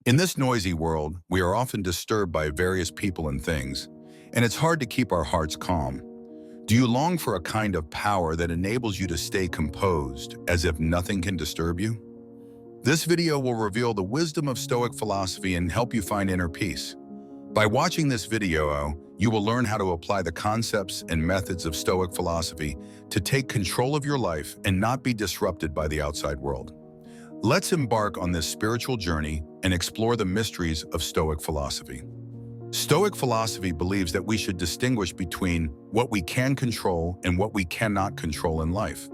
In this noisy world, we are often disturbed by various people and things, and it's hard to keep our hearts calm. Do you long for a kind of power that enables you to stay composed, as if nothing can disturb you? This video will reveal the wisdom of Stoic philosophy and help you find inner peace. By watching this video, you will learn how to apply the concepts and methods of Stoic philosophy to take control of your life and not be disrupted by the outside world. Let's embark on this spiritual journey and explore the mysteries of Stoic philosophy. Stoic philosophy believes that we should distinguish between what we can control and what we cannot control in life.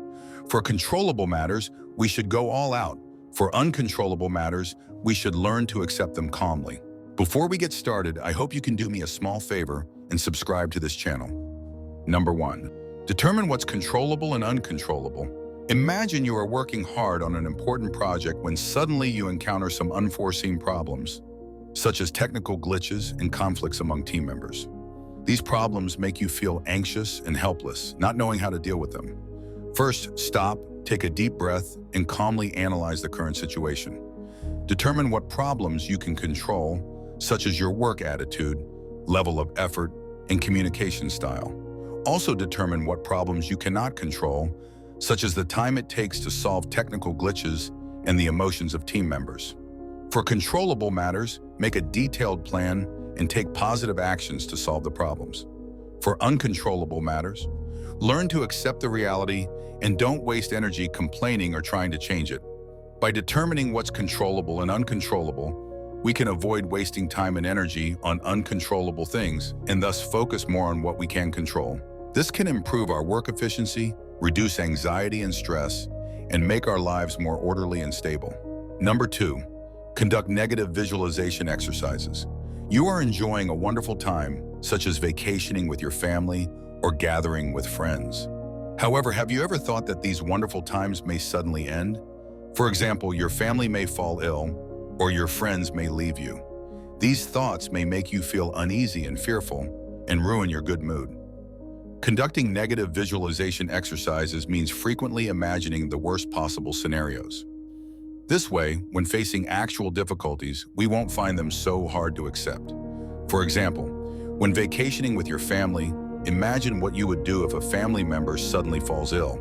For controllable matters, we should go all out. For uncontrollable matters, we should learn to accept them calmly. Before we get started, I hope you can do me a small favor and subscribe to this channel. Number 1. Determine what's controllable and uncontrollable. Imagine you are working hard on an important project when suddenly you encounter some unforeseen problems, such as technical glitches and conflicts among team members. These problems make you feel anxious and helpless, not knowing how to deal with them. First, stop, take a deep breath, and calmly analyze the current situation. Determine what problems you can control, such as your work attitude, level of effort, and communication style. Also determine what problems you cannot control, such as the time it takes to solve technical glitches and the emotions of team members. For controllable matters, make a detailed plan and take positive actions to solve the problems. For uncontrollable matters, learn to accept the reality and don't waste energy complaining or trying to change it. By determining what's controllable and uncontrollable, we can avoid wasting time and energy on uncontrollable things and thus focus more on what we can control. This can improve our work efficiency, reduce anxiety and stress, and make our lives more orderly and stable. Number 2, conduct negative visualization exercises. You are enjoying a wonderful time, such as vacationing with your family or gathering with friends. However, have you ever thought that these wonderful times may suddenly end? For example, your family may fall ill, or your friends may leave you. These thoughts may make you feel uneasy and fearful and ruin your good mood. Conducting negative visualization exercises means frequently imagining the worst possible scenarios. This way, when facing actual difficulties, we won't find them so hard to accept. For example, when vacationing with your family, imagine what you would do if a family member suddenly falls ill.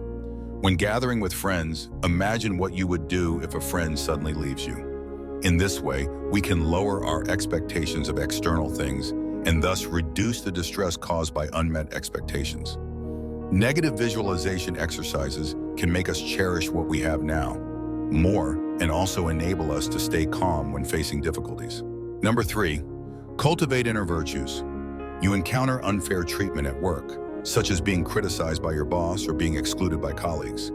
When gathering with friends, imagine what you would do if a friend suddenly leaves you. In this way, we can lower our expectations of external things and thus reduce the distress caused by unmet expectations. Negative visualization exercises can make us cherish what we have now more and also enable us to stay calm when facing difficulties. Number 3, cultivate inner virtues. You encounter unfair treatment at work, such as being criticized by your boss or being excluded by colleagues.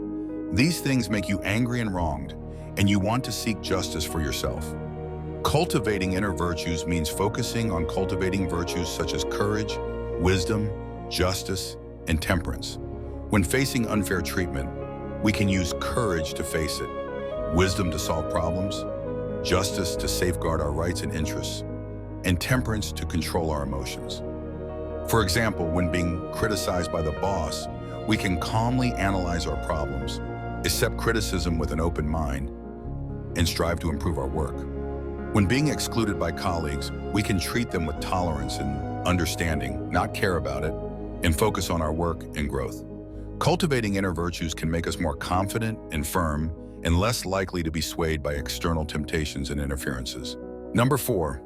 These things make you angry and wronged, and you want to seek justice for yourself. Cultivating inner virtues means focusing on cultivating virtues such as courage, wisdom, justice, and temperance. When facing unfair treatment, we can use courage to face it, wisdom to solve problems, justice to safeguard our rights and interests, and temperance to control our emotions. For example, when being criticized by the boss, we can calmly analyze our problems, accept criticism with an open mind, and strive to improve our work. When being excluded by colleagues, we can treat them with tolerance and understanding, not care about it, and focus on our work and growth. Cultivating inner virtues can make us more confident and firm and less likely to be swayed by external temptations and interferences. Number 4,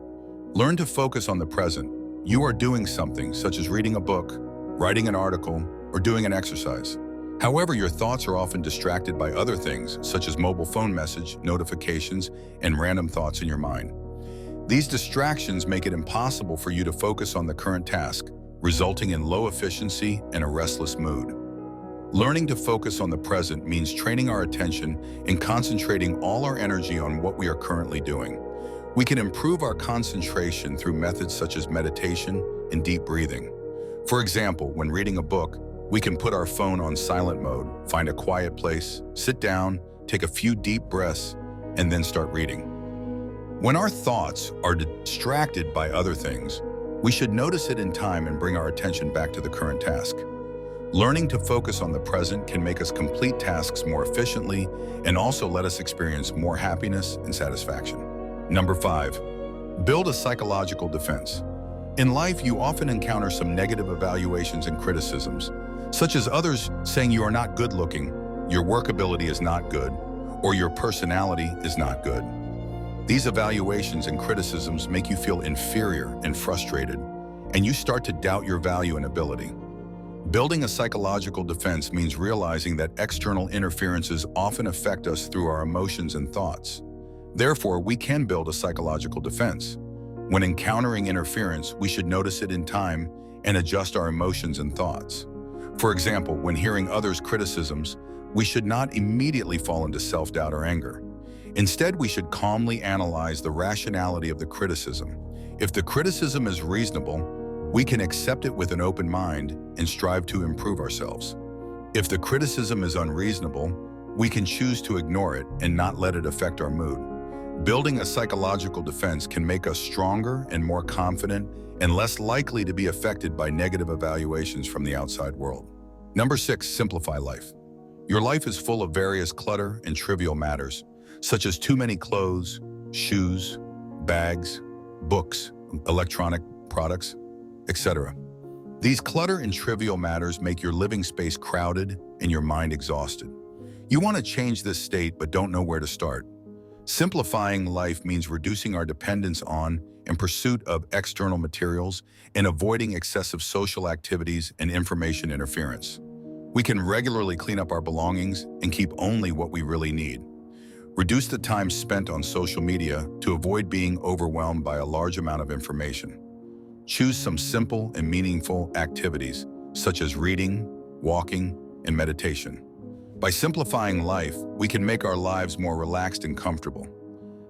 learn to focus on the present. You are doing something, such as reading a book, writing an article, or doing an exercise. However, your thoughts are often distracted by other things, such as mobile phone message, notifications, and random thoughts in your mind. These distractions make it impossible for you to focus on the current task, resulting in low efficiency and a restless mood. Learning to focus on the present means training our attention and concentrating all our energy on what we are currently doing. We can improve our concentration through methods such as meditation and deep breathing. For example, when reading a book, we can put our phone on silent mode, find a quiet place, sit down, take a few deep breaths, and then start reading. When our thoughts are distracted by other things, we should notice it in time and bring our attention back to the current task. Learning to focus on the present can make us complete tasks more efficiently and also let us experience more happiness and satisfaction. Number 5. Build a psychological defense. In life, you often encounter some negative evaluations and criticisms, such as others saying you are not good looking, your work ability is not good, or your personality is not good. These evaluations and criticisms make you feel inferior and frustrated, and you start to doubt your value and ability. Building a psychological defense means realizing that external interferences often affect us through our emotions and thoughts. Therefore, we can build a psychological defense. When encountering interference, we should notice it in time and adjust our emotions and thoughts. For example, when hearing others' criticisms, we should not immediately fall into self-doubt or anger. Instead, we should calmly analyze the rationality of the criticism. If the criticism is reasonable, we can accept it with an open mind and strive to improve ourselves. If the criticism is unreasonable, we can choose to ignore it and not let it affect our mood. Building a psychological defense can make us stronger and more confident and less likely to be affected by negative evaluations from the outside world. Number 6, simplify life. Your life is full of various clutter and trivial matters, such as too many clothes, shoes, bags, books, electronic products, etc. These clutter and trivial matters make your living space crowded and your mind exhausted. You want to change this state but don't know where to start. Simplifying life means reducing our dependence on and pursuit of external materials and avoiding excessive social activities and information interference. We can regularly clean up our belongings and keep only what we really need. Reduce the time spent on social media to avoid being overwhelmed by a large amount of information. Choose some simple and meaningful activities, such as reading, walking, and meditation. By simplifying life, we can make our lives more relaxed and comfortable.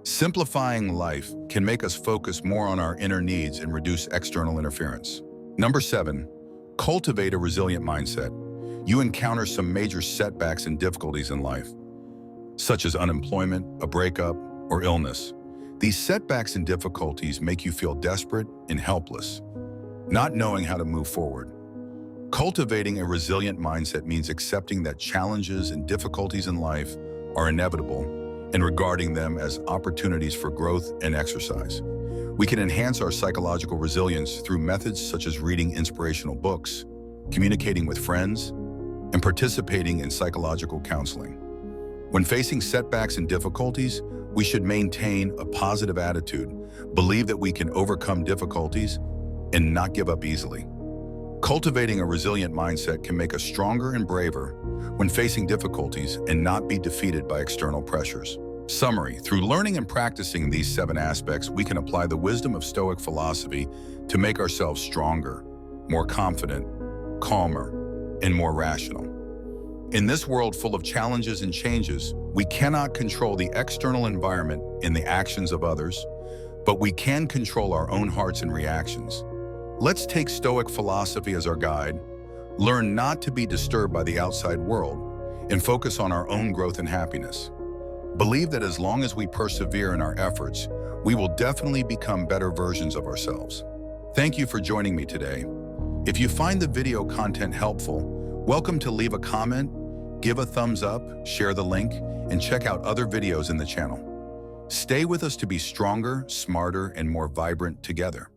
Simplifying life can make us focus more on our inner needs and reduce external interference. Number 7, cultivate a resilient mindset. You encounter some major setbacks and difficulties in life, such as unemployment, a breakup, or illness. These setbacks and difficulties make you feel desperate and helpless, not knowing how to move forward. Cultivating a resilient mindset means accepting that challenges and difficulties in life are inevitable and regarding them as opportunities for growth and exercise. We can enhance our psychological resilience through methods such as reading inspirational books, communicating with friends, and participating in psychological counseling. When facing setbacks and difficulties, we should maintain a positive attitude, believe that we can overcome difficulties, and not give up easily. Cultivating a resilient mindset can make us stronger and braver when facing difficulties and not be defeated by external pressures. Summary: through learning and practicing these 7 aspects, we can apply the wisdom of Stoic philosophy to make ourselves stronger, more confident, calmer, and more rational. In this world full of challenges and changes, we cannot control the external environment and the actions of others, but we can control our own hearts and reactions. Let's take Stoic philosophy as our guide, learn not to be disturbed by the outside world, and focus on our own growth and happiness. Believe that as long as we persevere in our efforts, we will definitely become better versions of ourselves. Thank you for joining me today. If you find the video content helpful, welcome to leave a comment, give a thumbs up, share the link, and check out other videos in the channel. Stay with us to be stronger, smarter, and more vibrant together.